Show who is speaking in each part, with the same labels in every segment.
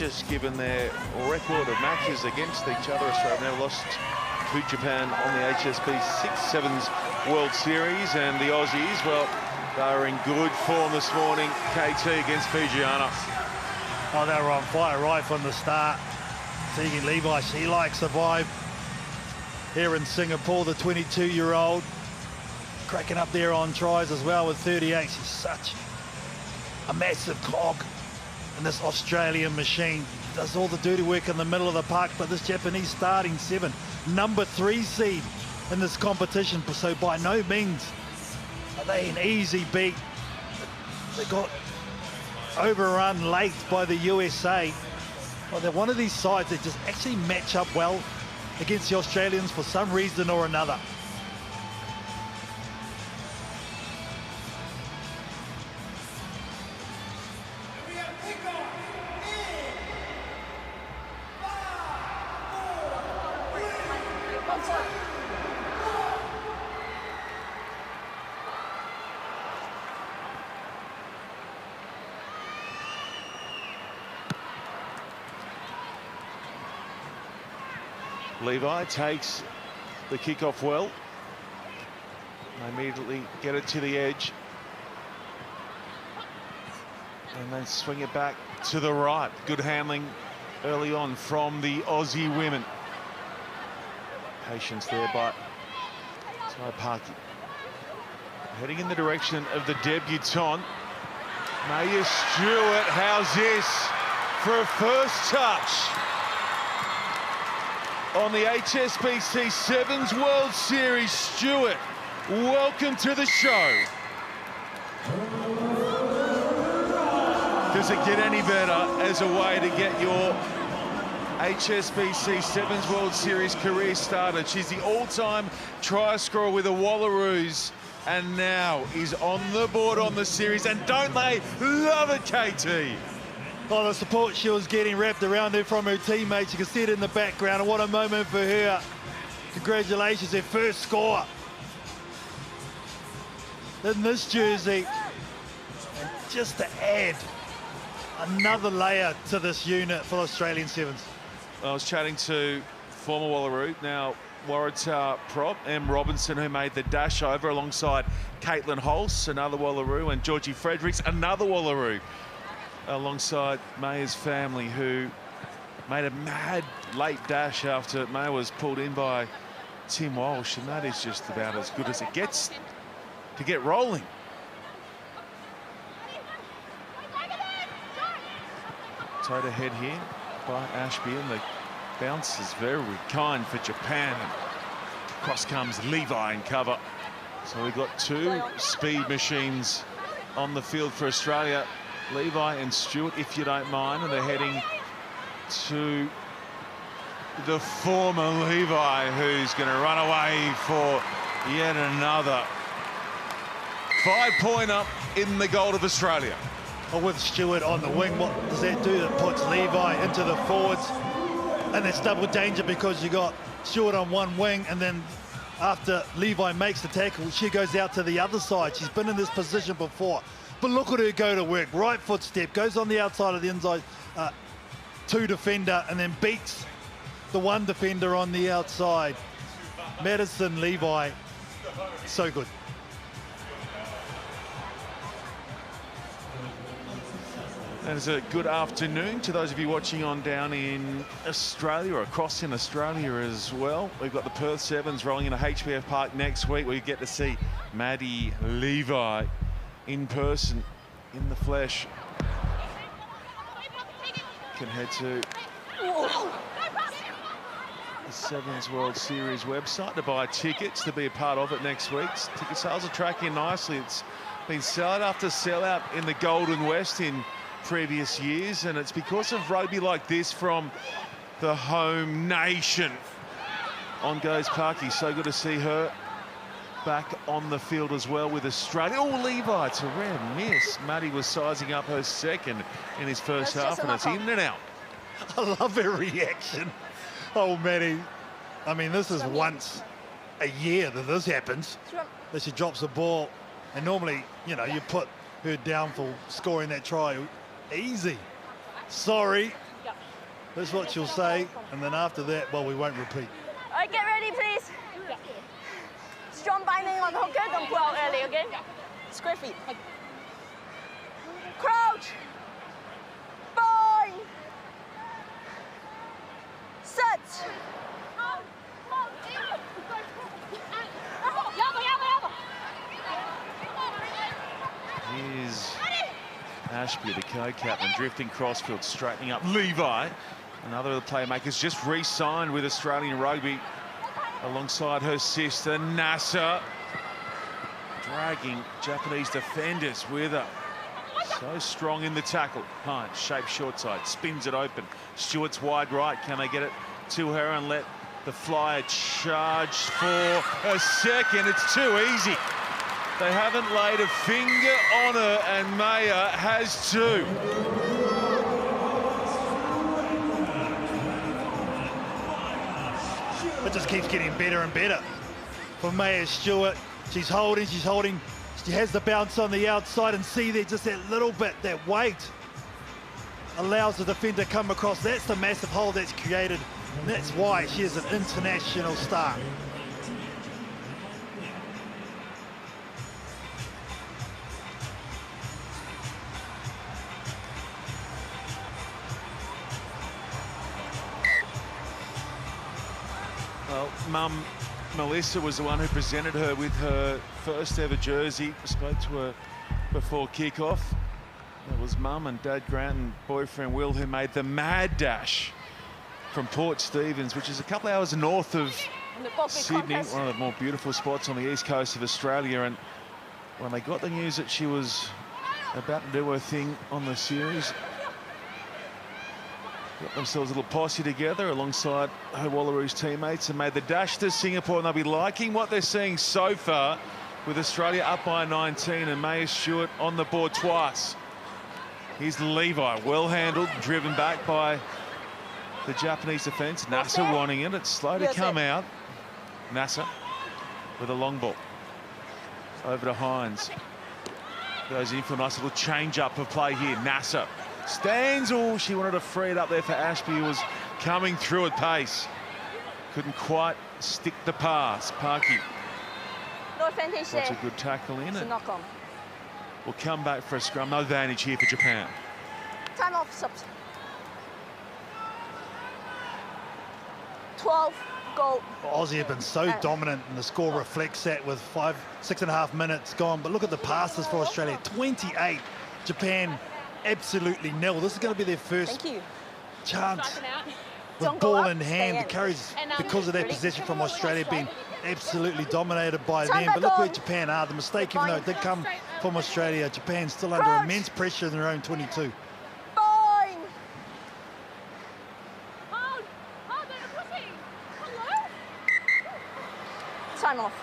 Speaker 1: cautious given their record of matches against each other. Australia now lost to Japan on the Hsbc Svns World Series, and the Aussies, well, they were in good form this morning. KT against Fijiana.
Speaker 2: Oh, they were on fire right from the start. Tegan Levi, she likes the vibe here in Singapore, the 22-year-old. Cracking up there on tries as well with 38. She's such a massive cog in this Australian machine. Does all the dirty work in the middle of the park, but this Japanese starting 7, number 3 seed in this competition, so by no means are they an easy beat. They got overrun late by the USA. Well, they're one of these sides that just actually match up well against the Australians for some reason or another.
Speaker 1: Levi takes the kickoff well. They immediately get it to the edge. And then swing it back to the right. Good handling early on from the Aussie women. Patience there by Parky. Heading in the direction of the debutante. Maya Stewart, how's this for a first touch? On the Hsbc Svns World Series, Stewart, welcome to the show. Does it get any better as a way to get your Hsbc Svns World Series career started? She's the all-time try scorer with the Wallaroos, and now is on the board on the series. And don't they love it, KT?
Speaker 2: Oh, the support she was getting wrapped around her from her teammates. You can see it in the background, and what a moment for her. Congratulations, her first score in this jersey. And just to add another layer to this unit for the Australian Sevens.
Speaker 1: I was chatting to former Wallaroo, now Waratah prop, Em Robinson, who made the dash over alongside Caitlin Holst, another Wallaroo, and Georgie Fredericks, another Wallaroo, alongside Maya's family, who made a mad late dash after Maya was pulled in by Tim Walsh, and that is just about as good as it gets to get rolling. Towed ahead here by Ashby, and the bounce is very kind for Japan. Across comes Levi in cover. So we've got 2 speed machines on the field for Australia. Levi and Stewart, if you don't mind, and they're heading to the former Levi, who's going to run away for yet another 5-pointer in the gold of Australia.
Speaker 2: Well, with Stewart on the wing, what does that do? It puts Levi into the forwards, and it's double danger because you got Stewart on one wing, and then after Levi makes the tackle, she goes out to the other side. She's been in this position before. But look at her go to work. Right foot step, goes on the outside of the inside 2 defender, and then beats the 1 defender on the outside. Madison Levi, so good.
Speaker 1: And it's a good afternoon to those of you watching on down in Australia or across in Australia as well. We've got the Perth Sevens rolling into HBF Park next week. We get to see Maddie Levi in person, in the flesh. Can head to the Sevens World Series website to buy tickets to be a part of it next week. Ticket sales are tracking nicely. It's been sell-out after sell-out in the Golden West in previous years, and it's because of rugby like this from the home nation. On goes Parky. So good to see her back on the field as well with Australia. Oh, Levi, it's a rare miss. Maddie was sizing up her second in his first half, and it's in and out.
Speaker 2: I love her reaction. Oh, Maddie. I mean, this is once a year that this happens, that she drops the ball. And normally, you know, you put her down for scoring that try. Easy. Sorry. That's what she'll say, and then after that, well, we won't repeat.
Speaker 3: All right, get ready, please. Strong binding on the hooker, don't pull out early, okay? Square feet. Crouch. Bind. Set.
Speaker 1: Here's Hsbc, the co-captain, drifting crossfield, straightening up Levi. Another of the playmakers just re-signed with Australian rugby alongside her sister Nasa, dragging Japanese defenders with her. So strong in the tackle. Punch, shape short side, spins it open. Stewart's wide right. Can they get it to her and let the flyer charge for a second? It's too easy. They haven't laid a finger on her, and Maya has two.
Speaker 2: It just keeps getting better and better for Maya Stewart. She's holding. She has the bounce on the outside, and see there, just that little bit, that weight allows the defender to come across. That's the massive hole that's created, and that's why she is an international star.
Speaker 1: Well, Mum Melissa was the one who presented her with her first ever jersey. Spoke to her before kickoff. It was Mum and Dad Grant and boyfriend Will who made the mad dash from Port Stephens, which is a couple of hours north of Sydney, one of the more beautiful spots on the east coast of Australia. And when they got the news that she was about to do her thing on the series, got themselves a little posse together alongside her Wallaroos teammates and made the dash to Singapore, and they'll be liking what they're seeing so far with Australia up by 19 and Maya Stewart on the board twice. Here's Levi, well handled, driven back by the Japanese defence. Nasa wanting it, it's slow to come out. Nasa with a long ball. Over to Hines. Goes in for a nice little change-up of play here. Nasa stands. Oh, she wanted to free it up there for Hsbc, who was coming through at pace. Couldn't quite stick the pass. Parky.
Speaker 3: No advantage there.
Speaker 1: That's a good tackle in it.
Speaker 3: Knock on.
Speaker 1: We'll come back for a scrum. No advantage here for Japan.
Speaker 3: Time off, subs. 12, go.
Speaker 2: Aussie have been so dominant, and the score reflects that with 6.5 minutes gone. But look at the passes for Australia. 28. Japan absolutely nil. This is going to be their first chance with ball in hand. The carries, because of that possession from Australia, being absolutely dominated by them. But look where Japan are. The mistake, even though it did come from Australia, Japan's still under immense pressure in their own 22.
Speaker 3: Time off.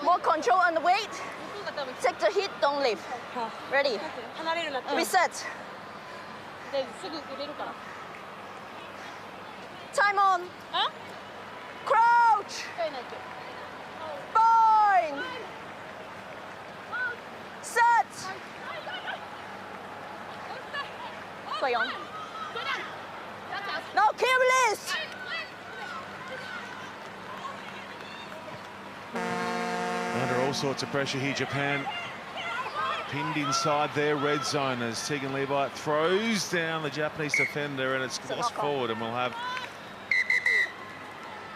Speaker 3: More control on the weight. Take the hit, don't leave. Ready. Reset. Time on. Crouch. Bind. Set. Play on. Now kill release.
Speaker 1: Under all sorts of pressure here, Japan pinned inside their red zone as Tegan Levi throws down the Japanese defender, and it's lost forward, and we'll have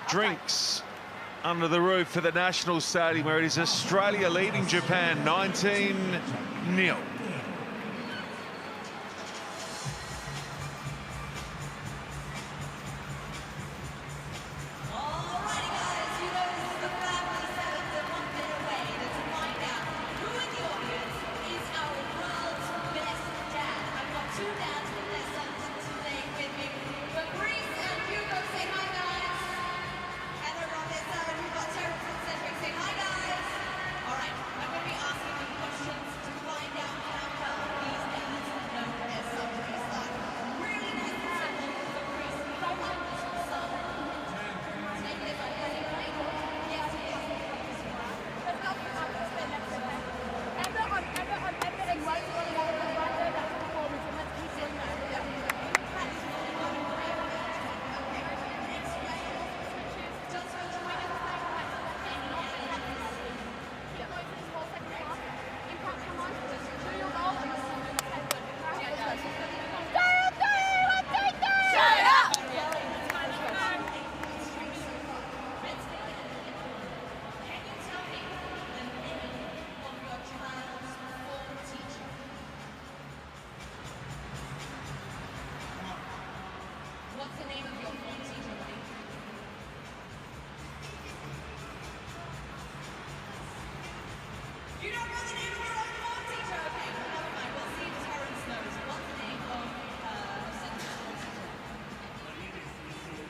Speaker 1: drinks under the roof for the National Stadium, where it is Australia leading Japan 19-0.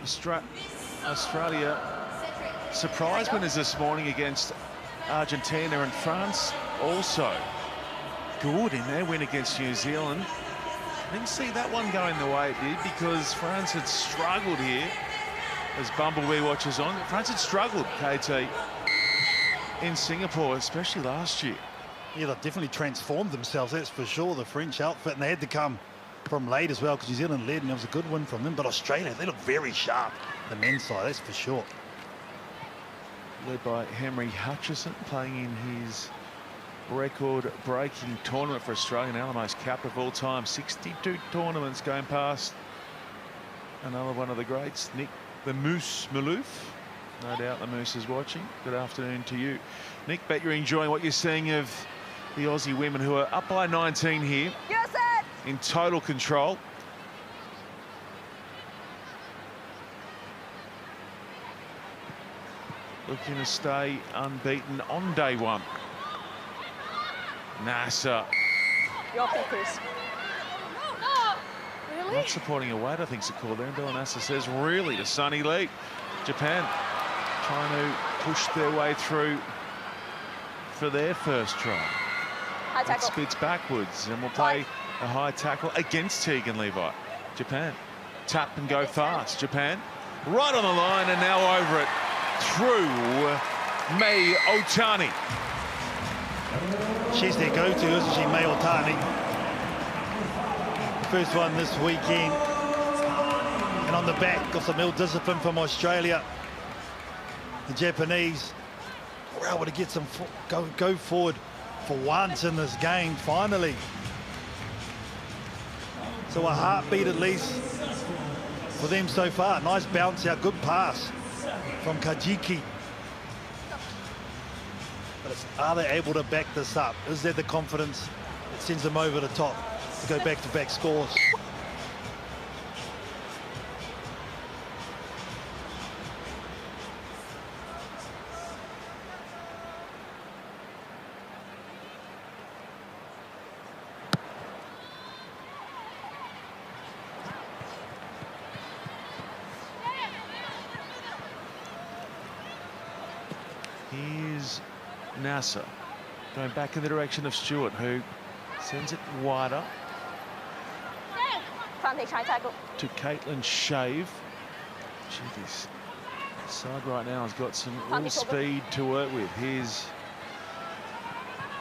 Speaker 1: Australia surprise winners this morning against Argentina, and France also good in their win against New Zealand. I didn't see that one going the way it did because France had struggled here. As Bumblebee watches on, France had struggled, KT, in Singapore, especially last year.
Speaker 2: Yeah, they've definitely transformed themselves, that's for sure, the French outfit, and they had to come from late as well because New Zealand led and it was a good win from them. But Australia, they look very sharp, the men's side, that's for sure.
Speaker 1: Led by Henry Hutchison, playing in his record-breaking tournament for Australia, now the most capped of all time. 62 tournaments going past. Another one of the greats, Nick the Moose Malouf. No doubt the Moose is watching. Good afternoon to you. Nick, bet you're enjoying what you're seeing of the Aussie women who are up by 19 here.
Speaker 3: You're set.
Speaker 1: In total control. Looking to stay unbeaten on day one. NASA.
Speaker 3: Your pick, Chris. Really?
Speaker 1: Not supporting a weight, I think's a call there. And Dylan NASA says, really, to Sunny Lee. Japan trying to push their way through for their first try.
Speaker 3: High tackle.
Speaker 1: It spits backwards, and we'll play a high tackle against Tegan Levi. Japan, tap and go fast. Japan, right on the line, and now over it through Mai Otani.
Speaker 2: She's their go-to, isn't she, Mai Otani? First one this weekend. And on the back of some ill discipline from Australia, the Japanese were able to get some go forward for once in this game, finally. So a heartbeat at least for them so far. Nice bounce out, good pass from Kajiki. But are they able to back this up? Is there the confidence that sends them over the top to go back-to-back scores?
Speaker 1: Here's NASA going back in the direction of Stewart, who sends it wider
Speaker 3: High tackle.
Speaker 1: to Caitlin Shave. Gee, this side right now has got some real speed to work with. Here's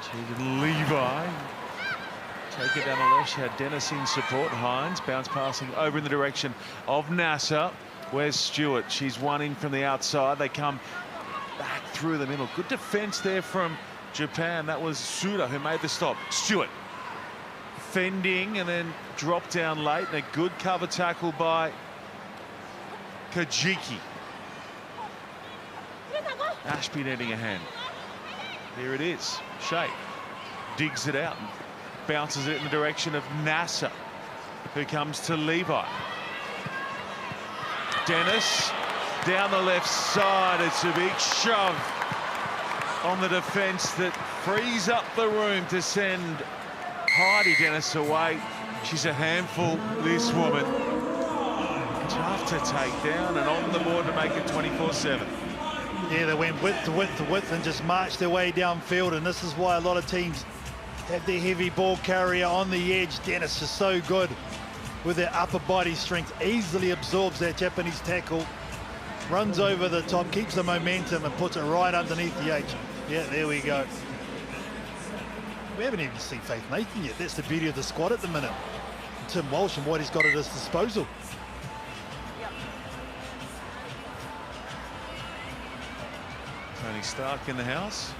Speaker 1: Tegan Levi. Take it down the left. She had Dennis in support. Hines bounce passing over in the direction of NASA. Where's Stewart? She's one in from the outside. They come back through the middle. Good defense there from Japan. That was Suda who made the stop. Stewart fending and then dropped down late, and a good cover tackle by Kajiki. Ashby needing a hand. Here it is. Shea digs it out and bounces it in the direction of NASA, who comes to Levi. Dennis down the left side. It's a big shove on the defence that frees up the room to send Heidi Dennis away. She's a handful, this woman. Tough to take down and on the board to make it 24-7.
Speaker 2: Yeah, they went width to width to width and just marched their way downfield, and this is why a lot of teams have their heavy ball carrier on the edge. Dennis is so good with their upper body strength, easily absorbs that Japanese tackle, runs over the top, keeps the momentum and puts it right underneath the H. Yeah, there we go. We haven't even seen Faith Nathan yet. That's the beauty of the squad at the minute. Tim Walsh and what he's got at his disposal.
Speaker 1: Tony Stark in the house.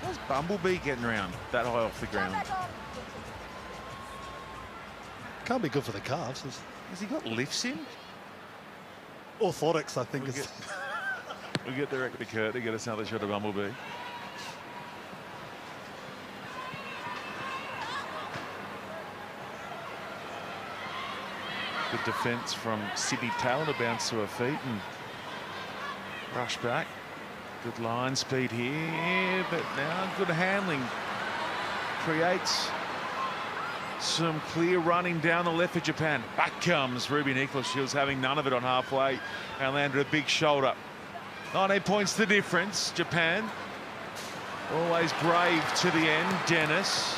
Speaker 1: How's Bumblebee getting around that high off the ground?
Speaker 2: Can't be good for the calves.
Speaker 1: Has he got lifts in?
Speaker 2: Orthotics, I think.
Speaker 1: We'll get direct to Kurt to get us another shot of Bumblebee. Good defence from Sydney Taylor to bounce to her feet and rush back. Good line speed here, but now good handling creates some clear running down the left for Japan. Back comes Ruby Nicholas. She was having none of it on halfway and landed a big shoulder. 19 points the difference. Japan always brave to the end. Dennis.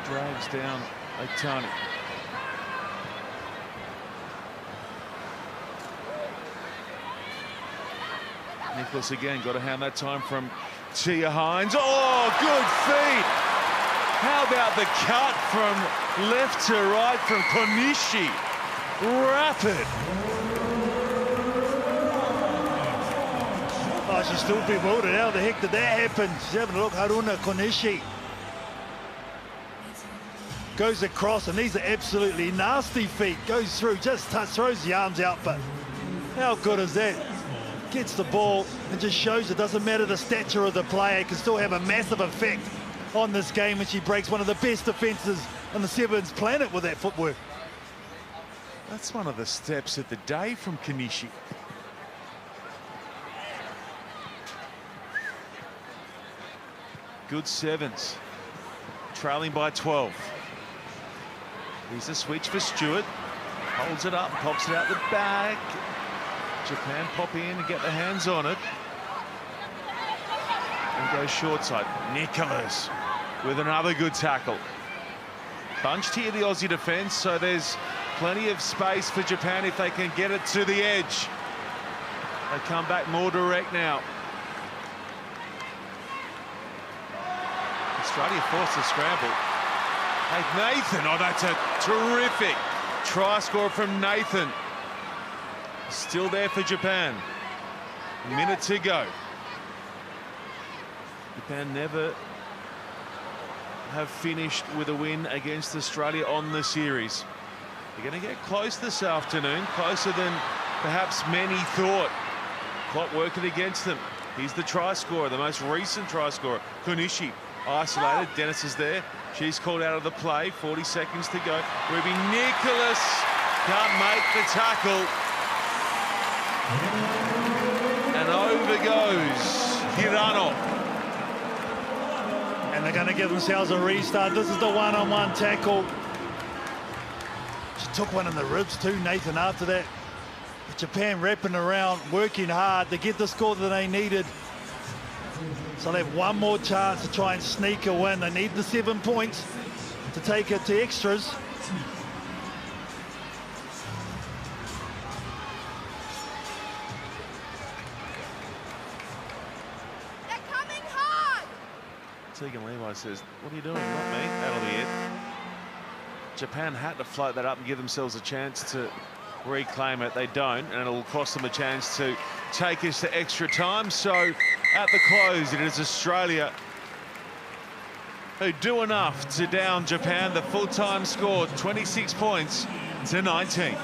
Speaker 1: Drags down Otani. Nicholas again, got a hand that time from Tia Hines. Oh, good feet. How about the cut from left to right from Konishi? Rapid.
Speaker 2: Oh, she's still bewildered. How the heck did that happen? She's having a look. Haruna Konishi goes across, and these are absolutely nasty feet. Goes through, just throws the arms out, but how good is that? Gets the ball and just shows it doesn't matter the stature of the player, it can still have a massive effect on this game, and she breaks one of the best defenses on the Sevens planet with that footwork.
Speaker 1: That's one of the steps of the day from Konishi. Good sevens, trailing by 12. Here's the switch for Stewart, holds it up, pops it out the back. Japan pop in and get their hands on it. And go short side. Nicholas with another good tackle. Bunched here, the Aussie defence, so there's plenty of space for Japan if they can get it to the edge. They come back more direct now. Australia forced a scramble. Hey, Nathan, oh, that's a terrific try score from Nathan. Still there for Japan. A minute to go. Japan never have finished with a win against Australia on the series. They're going to get close this afternoon, closer than perhaps many thought. Clock working against them. Here's the try scorer, the most recent try scorer, Konishi. Isolated, Dennis is there. She's called out of the play, 40 seconds to go. Ruby Nicholas can't make the tackle. And over goes Hirano.
Speaker 2: And they're going to give themselves a restart. This is the one-on-one tackle. She took one in the ribs too, Nathan, after that. But Japan wrapping around, working hard to get the score that they needed. So they have one more chance to try and sneak a win. They need the 7 points to take it to extras.
Speaker 1: Tegan Levi says, what are you doing? Not me. Out of the air. Japan had to float that up and give themselves a chance to reclaim it. They don't, and it'll cost them a chance to take us to extra time. So at the close, it is Australia who do enough to down Japan. The full-time score, 26 points to 19.